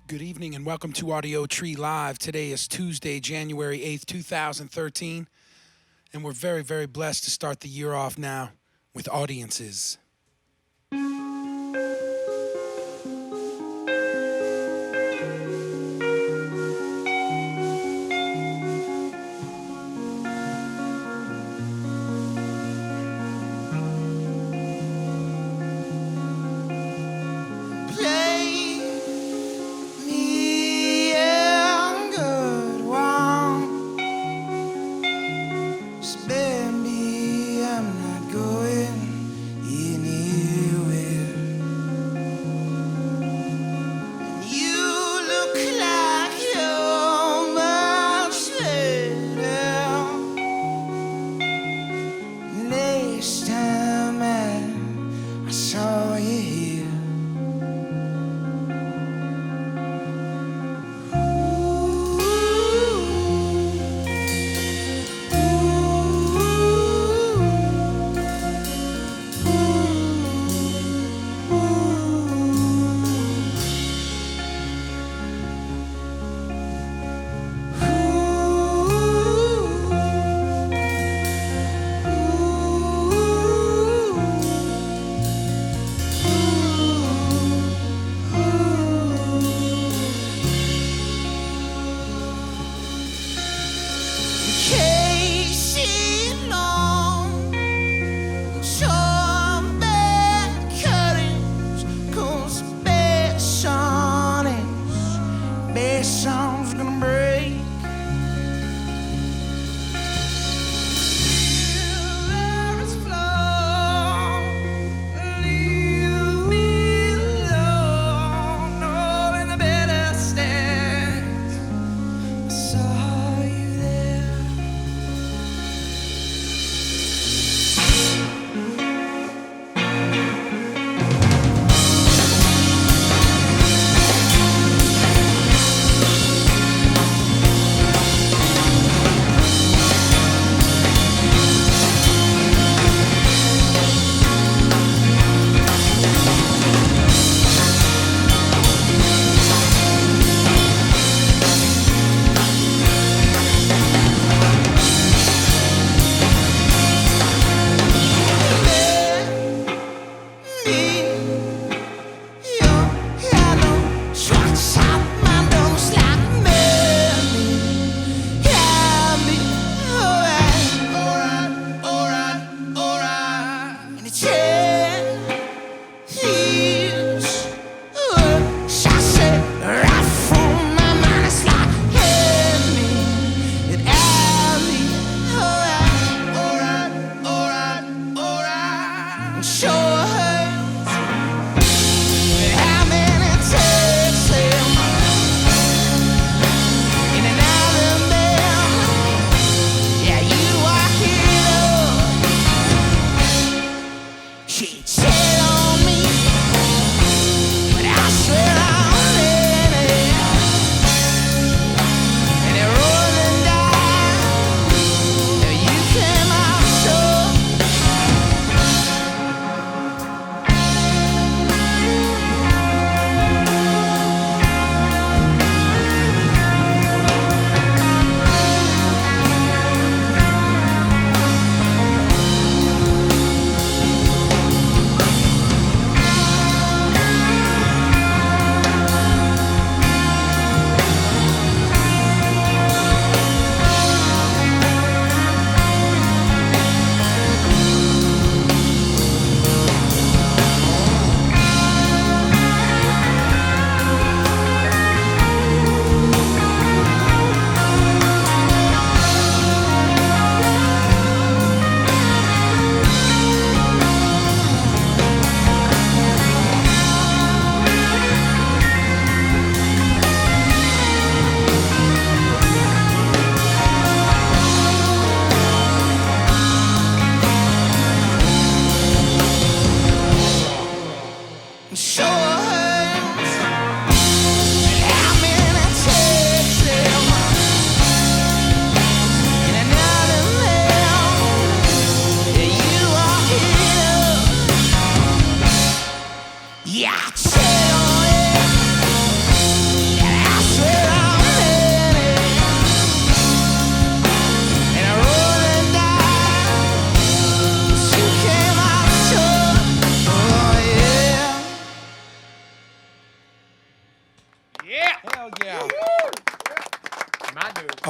Good evening and welcome to Audiotree Live. Today is Tuesday, January 8th, 2013, and we're very, very blessed to start the year off now with audiences.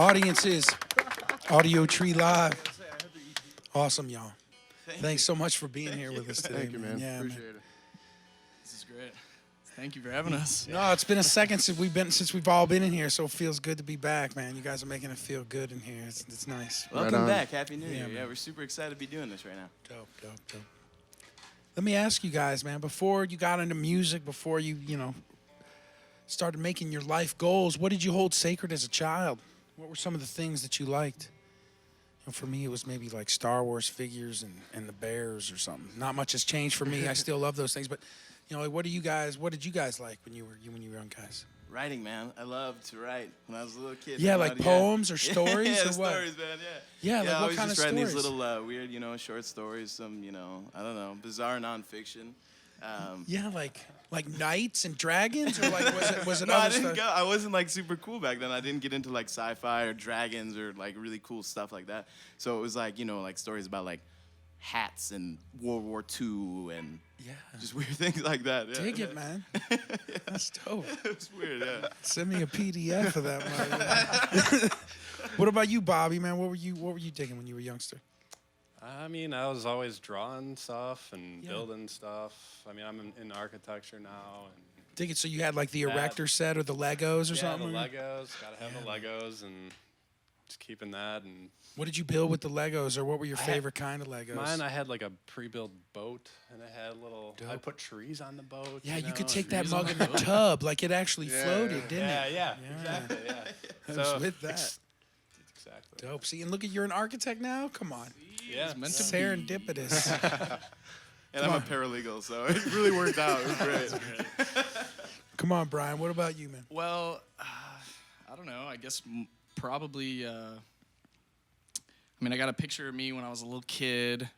Audiences, Audiotree Live. Awesome, y'all. Thanks so much for being here with us today. Thank you, man. Yeah, Appreciate man. it. This is great. Thank you for having us. No, it's been a second since we've all been in here, so it feels good to be back, man. You guys are making it feel good in here. It's nice. Welcome back. Happy New Year. man. Yeah, we're super excited to be doing this right now. Dope. Let me ask you guys, man, before you got into music, before you started making your life goals, what did you hold sacred as a child? What were some of the things that you liked? And for me, it was maybe like Star Wars figures and the Bears or something. Not much has changed for me. I still love those things. But, like, what did you guys like when you were young guys? Writing, man. I loved to write when I was a little kid. Yeah, like poems or stories yeah, or what? stories, man, Yeah, like I what was kind just of writing stories? these little weird, short stories, some, I don't know, bizarre nonfiction. Yeah, like knights and dragons, or like was it No, I other didn't stuff? go. I wasn't like super cool back then. I didn't get into like sci-fi or dragons or like really cool stuff like that. So it was like, like stories about like hats and World War II and just weird things like that. Yeah. Dig it, man. That's dope. It was weird, yeah. Send me a PDF of that, man. What about you, Bobby, man? What were you digging when you were a youngster? I mean, I was always drawing stuff and building stuff. I mean, I'm in architecture now. And Dig it. So you had like the erector set or the Legos or something? the Legos. Gotta have the Legos and just keeping that. And What did you build with the Legos, or what were your favorite kind of Legos? mine, I had like a pre-built boat, and it had little. I put trees on the boat. Yeah, you could and take that trees mug on in the tub, like it actually floated, didn't it? Yeah, exactly. Yeah. I was with that. Exactly. Dope. See, and look at, you're an architect now? Come on. Yeah, meant to Serendipitous. And I'm a paralegal, so it really worked out. It was great. Come on, Brian. What about you, man? Well, I don't know. I guess probably. I got a picture of me when I was a little kid,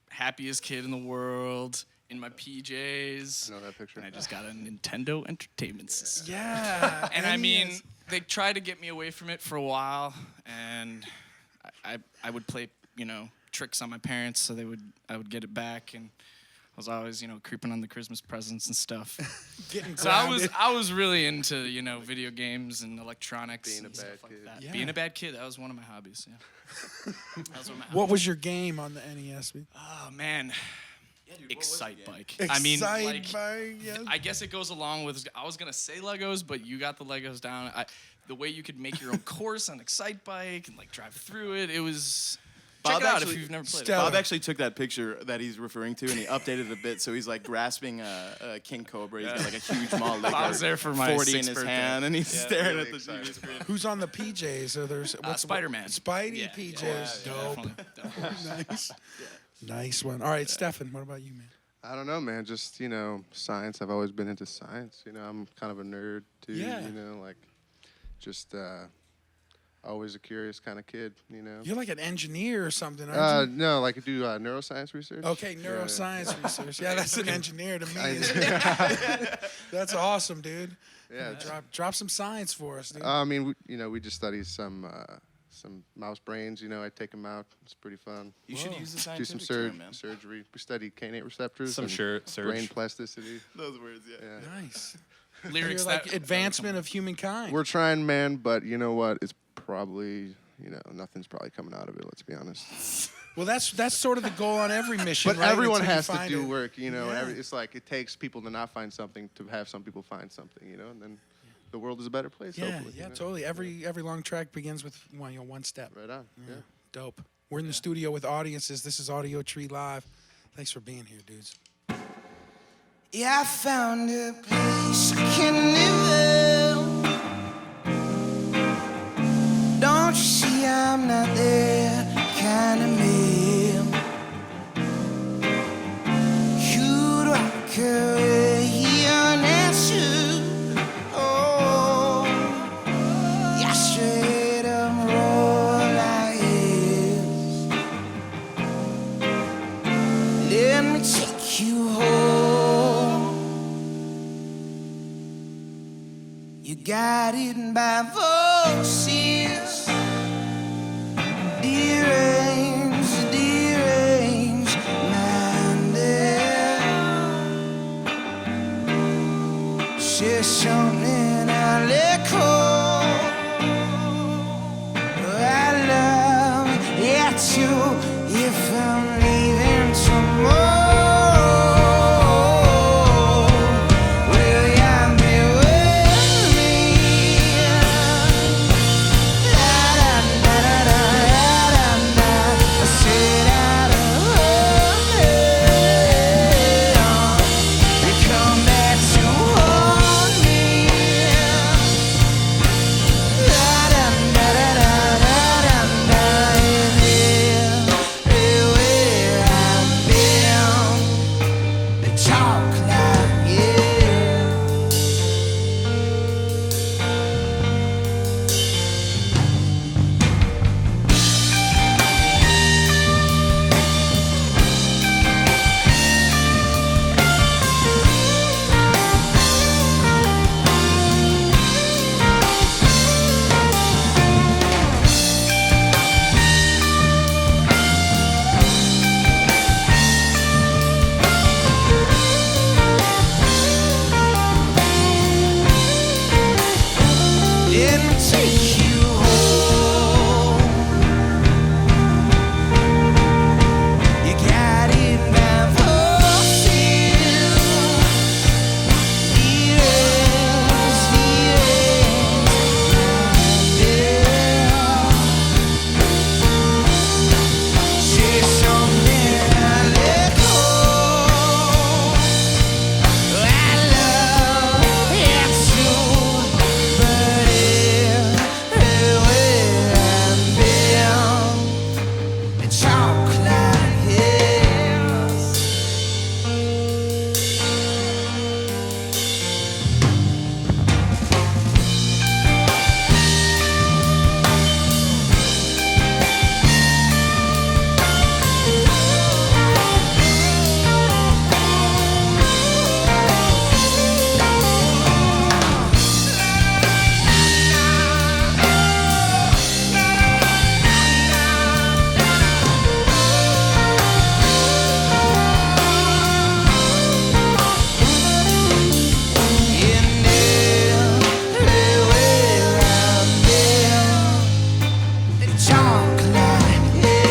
happiest kid in the world, in my PJs. I know that picture. And I just got a Nintendo Entertainment System. Yeah. And I mean, they tried to get me away from it for a while, and I would play, tricks on my parents so I would get it back, and I was always, creeping on the Christmas presents and stuff. Getting So I was really into, video games and electronics. Being a and bad stuff like kid. that. Yeah. Being a bad kid, that was one of my hobbies. Yeah. That was one of my What was your game on the NES? Oh man, Dude, Excite Bike. Excite Bike, yeah. I guess it goes along with. I was gonna say Legos, but you got the Legos down. The way you could make your own course on Excite Bike and like drive through it. It was. Check it out if you've never played it. Bob actually took that picture that he's referring to and he updated it a bit. So he's like grasping a king cobra. He's got like a huge mall Lego. I was there for my 40 in 6th his birthday. hand and he's staring really at the TV screen. Who's on the PJs? So there's Spider-Man. Spidey Yeah, PJs. Dope. Definitely. Nice. Nice one. All right, Stefan, what about you, man? I don't know, man. Just, science. I've always been into science. I'm kind of a nerd, too. Yeah. Just always a curious kind of kid, You're like an engineer or something, aren't you? No, like I do neuroscience research. Okay, neuroscience research. Yeah, that's an engineer to me. That's awesome, dude. Yeah. Drop some science for us, dude. I mean, we just study some mouse brains. I take them out. It's pretty fun. You should use the Do some scientific term, man. surgery. We study kainate receptors. Some and surge. brain plasticity. Those words, yeah. Nice. Lyrics You're like that advancement of humankind. We're trying, man, but you know what? It's probably, nothing's probably coming out of it. Let's be honest. Well, that's sort of the goal on every mission. But right? everyone Until you has to find do it. work, Yeah. It's like it takes people to not find something to have some people find something, and then the world is a better place. Yeah, hopefully, yeah, totally. Every long track begins with one step. Right on. Yeah. Dope. We're in the studio with audiences. This is Audiotree Live. Thanks for being here, dudes. Yeah, I found a place I can live in. Don't you see I'm not there kind of man. You'd like an answer. Oh, yeah, straight up roll like this. Let me take you home. You got it by voices, deranged minded. Say something I let go. talk like yeah. Let me take you home. You got it by forces. Years, say something I let go. I love it too, but everywhere I've been, it's talk like this. And everywhere I've been, it's talk like this.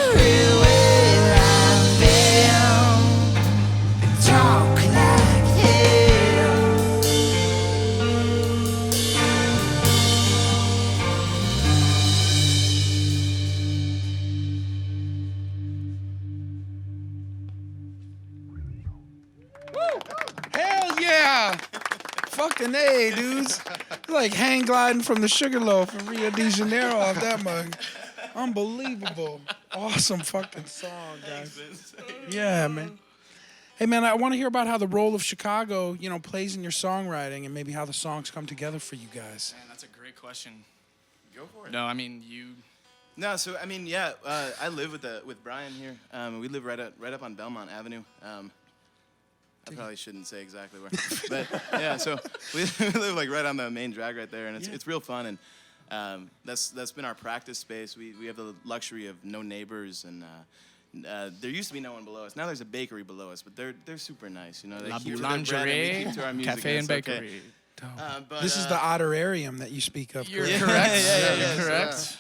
Everywhere I've been, talk like this. Hell yeah! Fucking A, dudes. Like hang gliding from the Sugarloaf in Rio de Janeiro off that mug. Unbelievable. Awesome fucking song, guys. Yeah, man. Hey, man, I want to hear about how the role of Chicago, plays in your songwriting and maybe how the songs come together for you guys. Man, that's a great question. Go for it. No, I mean you. No, so I mean, yeah, I live with Brian here. We live right up on Belmont Avenue. I probably shouldn't say exactly where, but yeah. So we live like right on the main drag right there, and it's real fun. And that's been our practice space. We have the luxury of no neighbors, and there used to be no one below us. Now there's a bakery below us, but they're super nice. You know, they La keep to their bread and we Boulangerie, keep to our music. Cafe and it's okay. Bakery. But, This is the honorarium that you speak of. You're correct? correct. yeah, You're correct.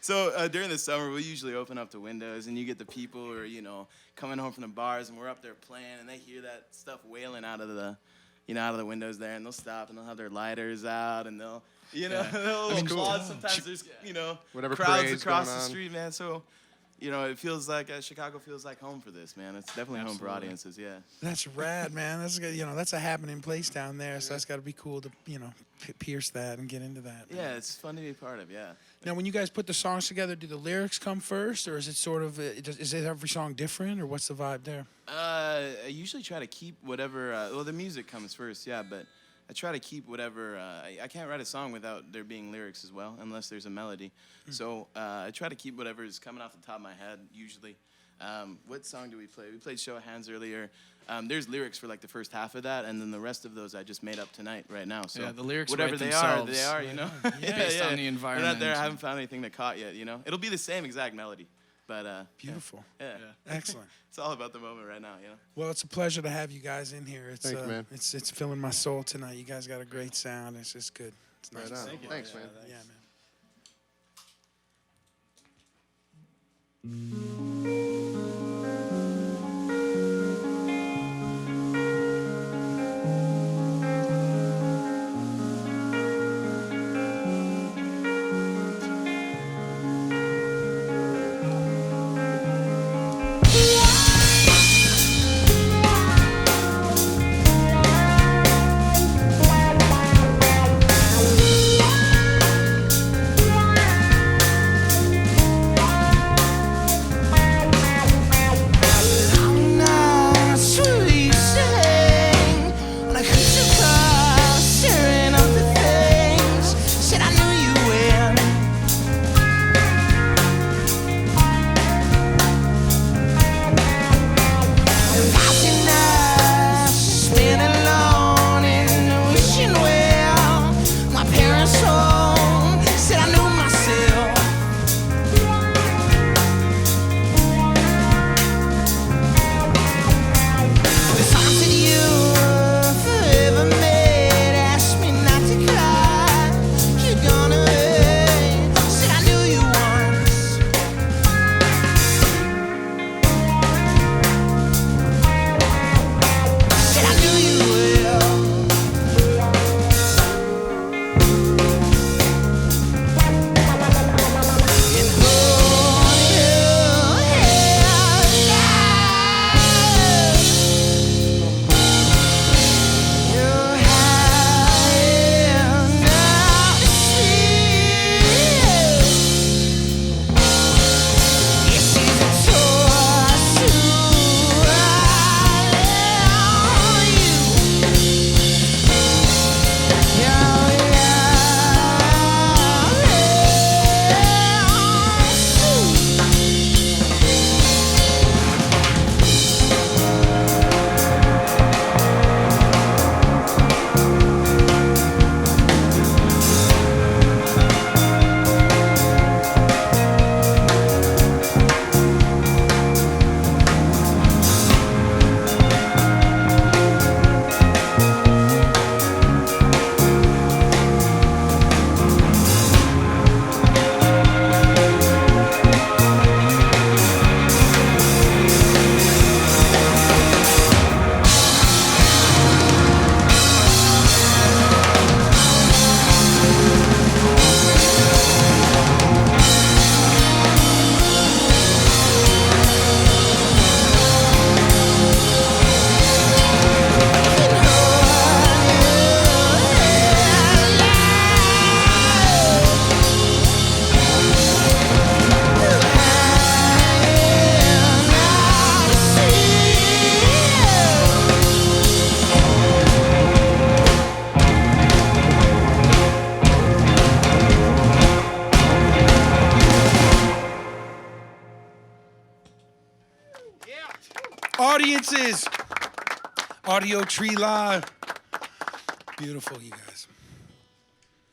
So during the summer, we usually open up the windows, and you get the people who are, coming home from the bars, and we're up there playing, and they hear that stuff wailing out of the, out of the windows there, and they'll stop, and they'll have their lighters out, and they'll, they'll applaud. Sometimes there's, Whatever crowds parade's across going the on. street, man. So, it feels like Chicago feels like home for this, man. It's definitely home for audiences, yeah. That's rad, man. That's good. That's a happening place down there. So that's got to be cool to pierce that and get into that. Yeah, it's fun to be a part of, yeah. Now, when you guys put the songs together, do the lyrics come first, or is it sort of is it every song different, or what's the vibe there? I usually try to keep whatever. The music comes first, yeah, but I try to keep whatever. I can't write a song without there being lyrics as well, unless there's a melody. So I try to keep whatever is coming off the top of my head, usually. What song do we play? We played Show of Hands earlier. There's lyrics for like the first half of that, and then the rest of those I just made up tonight, right now. So Yeah, the lyrics whatever write they themselves. are, Based on the environment. They're not there. I haven't found anything that caught yet. It'll be the same exact melody, but Beautiful. Yeah. Excellent. It's all about the moment right now, Well, it's a pleasure to have you guys in here. It's Thanks, man. It's filling my soul tonight. You guys got a great sound. It's just good. It's nice. Right on. Thanks, man. Yeah, man. I'm not sleeping when I could you call, staring up the things. Said I knew you well. And passing nights, spent alone in the wishing well. My parents' home said I knew myself. The songs that you forever made asked me not to cry. You're gonna hate. Said I knew you once. Said I knew you well. And hold your head down. You're high enough to see. This is a torch to Audiences, Audiotree live. Beautiful, you guys.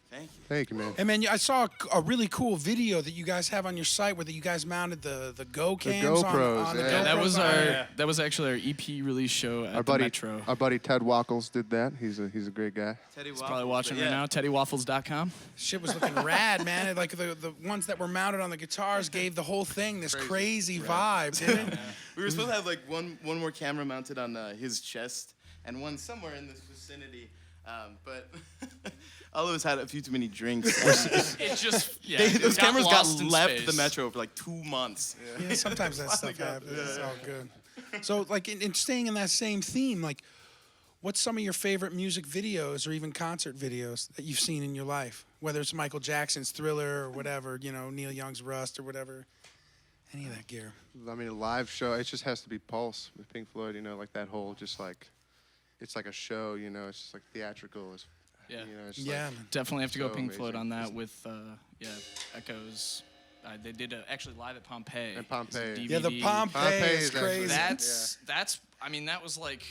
Thank Thank you, man. And man, I saw a really cool video that you guys have on your site where you guys mounted the Go cams GoPros, on the yeah. GoPros. That was on our there. that was actually our EP release show at the Metro. Our buddy Ted Wackles did that. He's a great guy. Teddy He's probably watching right now. TeddyWaffles.com. Shit was looking rad, man. It, like the ones that were mounted on the guitars gave the whole thing this crazy vibe, didn't it? We were supposed to have like one more camera mounted on his chest and one somewhere in this vicinity, but all of us had a few too many drinks. It just Those cameras got lost in left space. the Metro for like 2 months. Yeah, sometimes that stuff happens. It's all good. So, like, in staying in that same theme, like, what's some of your favorite music videos or even concert videos that you've seen in your life? Whether it's Michael Jackson's Thriller or whatever, you know, Neil Young's Rust or whatever. Any of that gear. I mean, a live show, it just has to be Pulse with Pink Floyd, you know, like that whole just like, it's like a show, you know, it's just like theatrical. It's, Yeah. You know, it's just Yeah, like, man. Definitely have to go So Pink Floyd amazing. on that with Echoes. They did actually live at Pompeii. And Pompeii. It's a Yeah, the DVD. Pompeii Pompeii is is actually- crazy. That's I mean that was like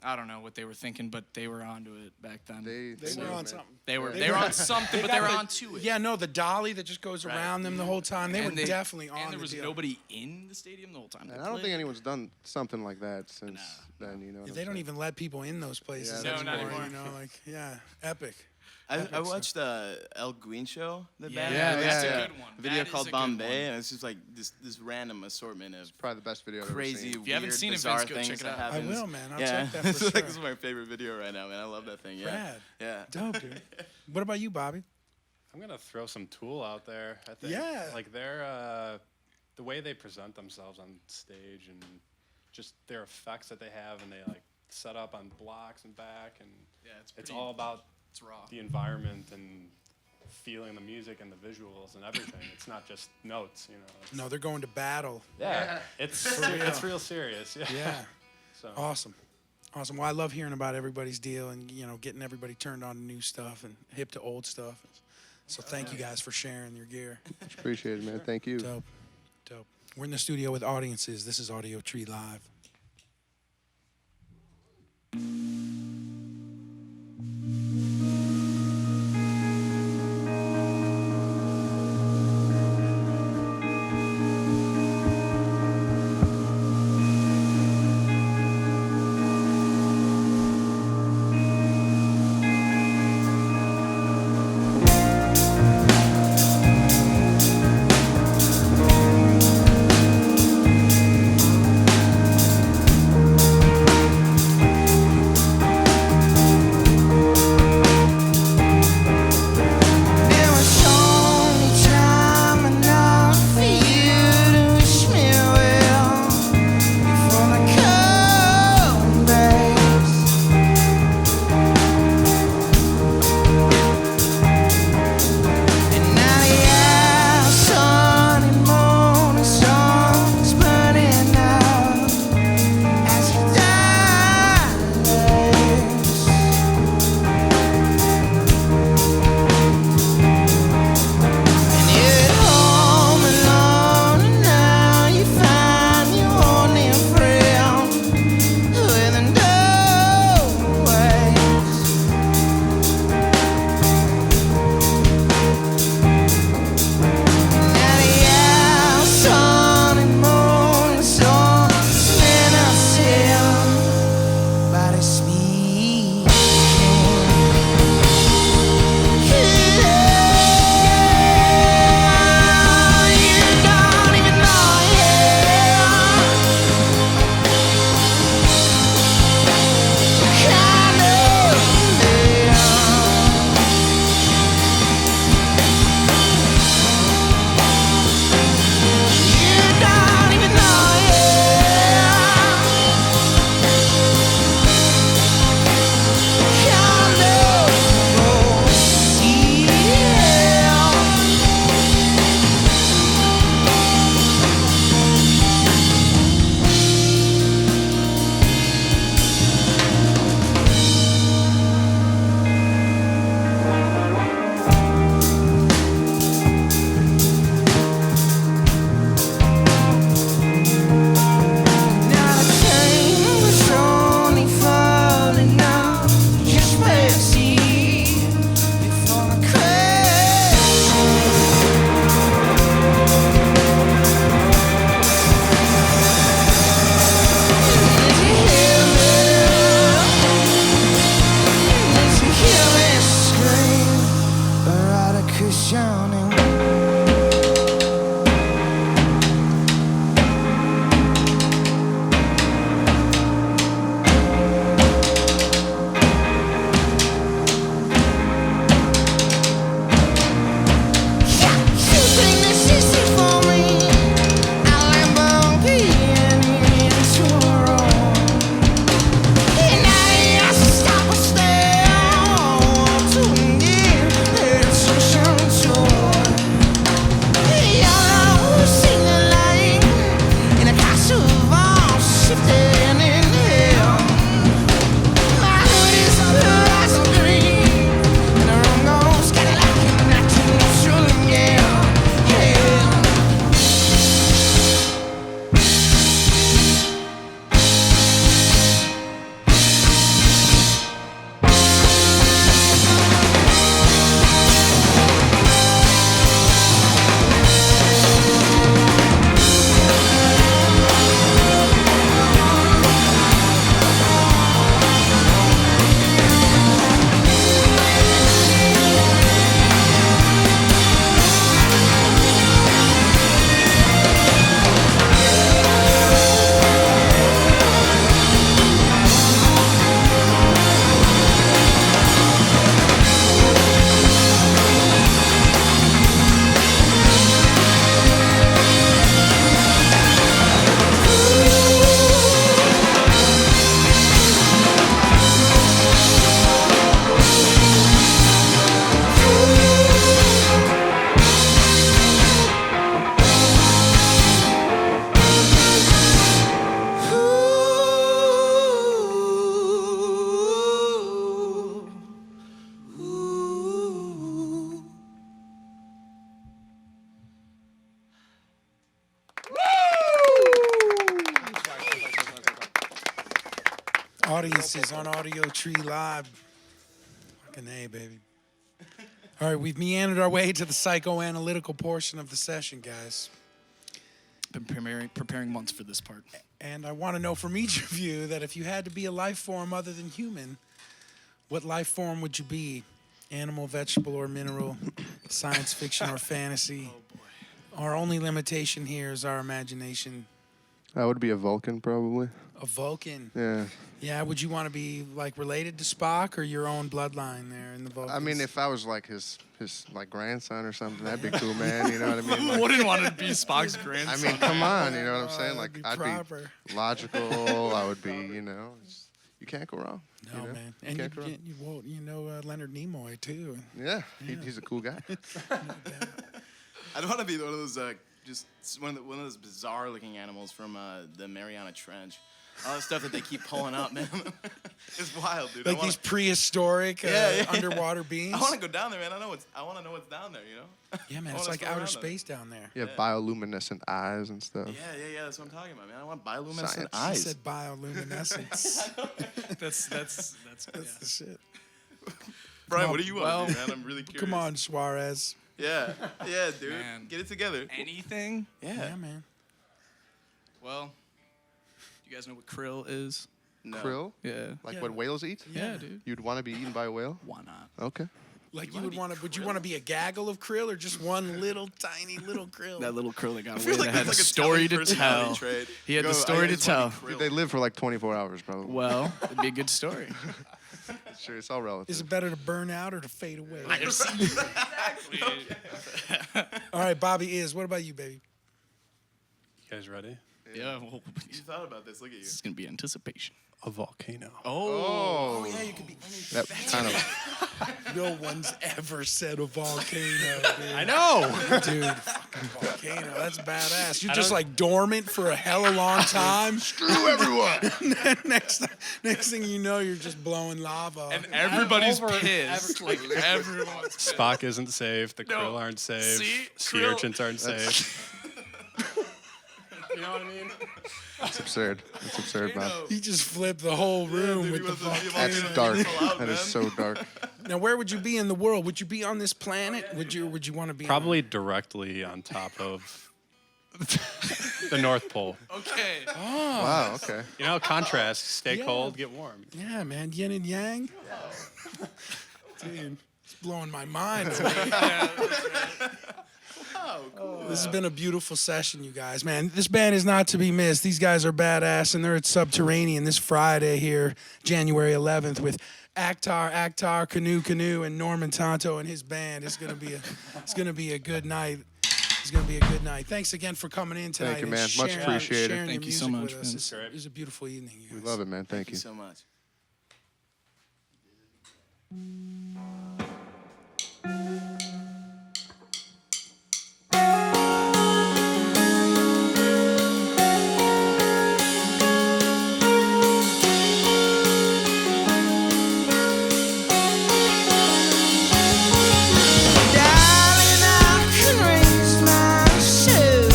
I don't know what they were thinking, but they were onto it back then. They knew, were on man. something. They were on something, but they were got the- onto it. Yeah, no, the dolly that just goes Right. around them the whole time. They And were definitely on And there the was deal. nobody in the stadium the whole time. And they I don't played. think anyone's done something like that since then, you know. what Yeah, I'm they don't saying? even let people in those places Yeah, No, not anymore. anymore. You know, like, yeah, epic. I watched El Green Show, the Yeah, band. that's yeah. a good one. A video That is called a good Bombay, one. and it's just like this random assortment of Probably the best video I've ever crazy, seen. you haven't weird, seen it, bizarre Vince, go things check it that out. I happens. will, man. I'll yeah, check that for it's sure. like this is my favorite video right now, man. I love that thing. Yeah, Rad. yeah. Dope, dude. What about you, Bobby? I'm gonna throw some Tool out there. I think. Yeah. Like the way they present themselves on stage and just their effects that they have, and they like set up on blocks and back, and Yeah, it's it's pretty- all about It's raw. the environment and feeling the music and the visuals and everything. It's not just notes, you know. It's, No, they're going to battle. yeah, it's real serious. Yeah. Yeah. So Awesome. Awesome. Well, I love hearing about everybody's deal and, you know, getting everybody turned on to new stuff and hip to old stuff. So thank you guys for sharing your gear. Much appreciated, man. Thank you. Dope. Dope. We're in the studio with audiences. This is Audiotree Live. Audiences on Audiotree Live. Fucking A, baby. All right, we've meandered our way to the psychoanalytical portion of the session, guys. Been preparing months for this part. And I want to know from each of you that if you had to be a life form other than human, what life form would you be? Animal, vegetable, or mineral? Science fiction or fantasy? Our only limitation here is our imagination. I would be a Vulcan, probably. A Vulcan. Yeah. Yeah, would you want to be like related to Spock or your own bloodline there in the Vulcans? I mean, if I was like his like grandson or something, that'd be cool, man. You know what I mean? Like, Wouldn't want to be Spock's I grandson. mean, come on, you know what I'm saying? that'd Like, be I'd proper. be logical. I would be, you know, you can't go wrong. No, you know? man. You And can't go wrong. you know Leonard Nimoy, too. Yeah, he's a cool guy. I don't want to be one of those just one of those bizarre looking animals from the Mariana Trench. All the stuff that they keep pulling up, man. It's wild, dude. Like these prehistoric underwater beings. I want to go down there, man. I want to know what's down there, you know? Yeah, man. I It's wanna like swim outer around space down there. You have bioluminescent eyes and stuff. Yeah. That's what I'm talking about, man. I want bioluminescent Science. He eyes. said bioluminescence. That's That's the shit. Brian, what do you want Well, to do, man? I'm really curious. Come on, Suarez. Yeah, dude. Man. Get it together. anything. Yeah, man. Well, you guys know what krill is? No. Krill? Yeah. Like Yeah. what whales eat? Yeah, dude. You'd want to be eaten by a whale? Why not? Okay. Like you would want to? Would you want to be a gaggle of krill or just one little tiny little krill? That little krill that got I away feel like that had that's a like story to personality tell. trait. He had Go, the story I to just wanna tell. be krill. They live for like 24 hours, probably. Well, it'd be a good story. Sure, it's all relative. Is it better to burn out or to fade away? Exactly. All right, Bobby is. What about you, baby? You guys ready? Yeah, well, You thought about this. Look at you. this is gonna be anticipation. A volcano. Oh, Yeah, you could be. that kind of. No one's ever said a volcano, dude. I know. Dude, fucking volcano. That's badass. You're just like dormant for a hella long time. Screw everyone! next thing you know, you're just blowing lava. And everybody's over- pissed. Like everyone's pissed. Spock isn't safe. The No. krill aren't safe. See? Sea Krill- urchins aren't safe. You know what I mean? It's absurd. It's absurd, man. He just flipped the whole room with the volcano. That's dark. That is so dark. Now, where would you be in the world? Would you be on this planet? Would you want to be Probably directly on top of the North Pole. Okay. Wow. Okay. You know, contrast. Stay Yeah. cold, get warm. Yeah, man, yin and yang. Dude, it's blowing my mind. This has been a beautiful session, you guys. Man, this band is not to be missed. These guys are badass, and they're at Subterranean this Friday here, January 11th, with Actar, Canoe, and Norman Tonto and his band. It's gonna be a good night. It's gonna be a good night. Thanks again for coming in tonight. Thank you, and man. Much sharing- appreciated. sharing Thank your you so music much, with us. man. It's- It was a beautiful evening, you guys. We love it, man. Thank Thank you. you so much. Darling, I can raise myself.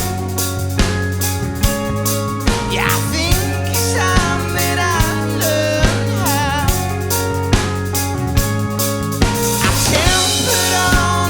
Yeah, I think it's time that I learn how. I tempered on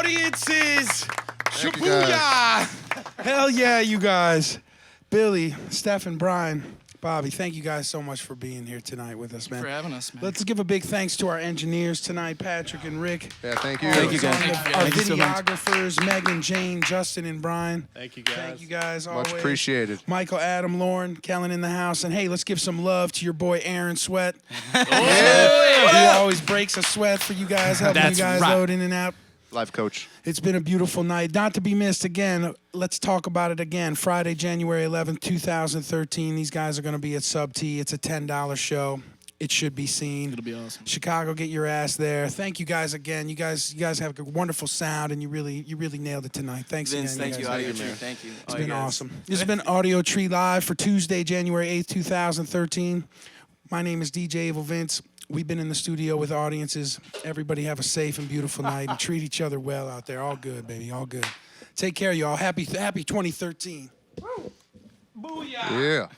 audiences. Thank you, guys. Shabuya. Hell yeah, you guys. Billy, Steph, and Brian, Bobby, thank you guys so much for being here tonight with us, man. For having us, man. Let's give a big thanks to our engineers tonight, Patrick and Rick. Yeah, thank you. Thank you, guys. Our Thank you so much. videographers, Megan, Jane, Justin, and Brian. Thank you guys. Thank you guys Much always. appreciated. Michael, Adam, Lauren, Kellen in the house. And hey, let's give some love to your boy Aaron Sweat. He always breaks a sweat for you guys, helping That's you guys right. load in and out. Life coach. It's been a beautiful night. Not to be missed again. Let's talk about it again. Friday, January 11th, 2013. These guys are going to be at Sub T. It's a $10 show. It should be seen. It'll be awesome. Chicago, get your ass there. Thank you guys again. You guys have a wonderful sound, and you really nailed it tonight. Thanks Vince, again. thank you, guys. Audiotree. Thank you. It's been awesome. This has been Audiotree Live for Tuesday, January 8th, 2013. My name is DJ Evil Vince. We've been in the studio with audiences. Everybody have a safe and beautiful night and treat each other well out there. All good, baby. All good. Take care, y'all. Happy 2013. Yeah.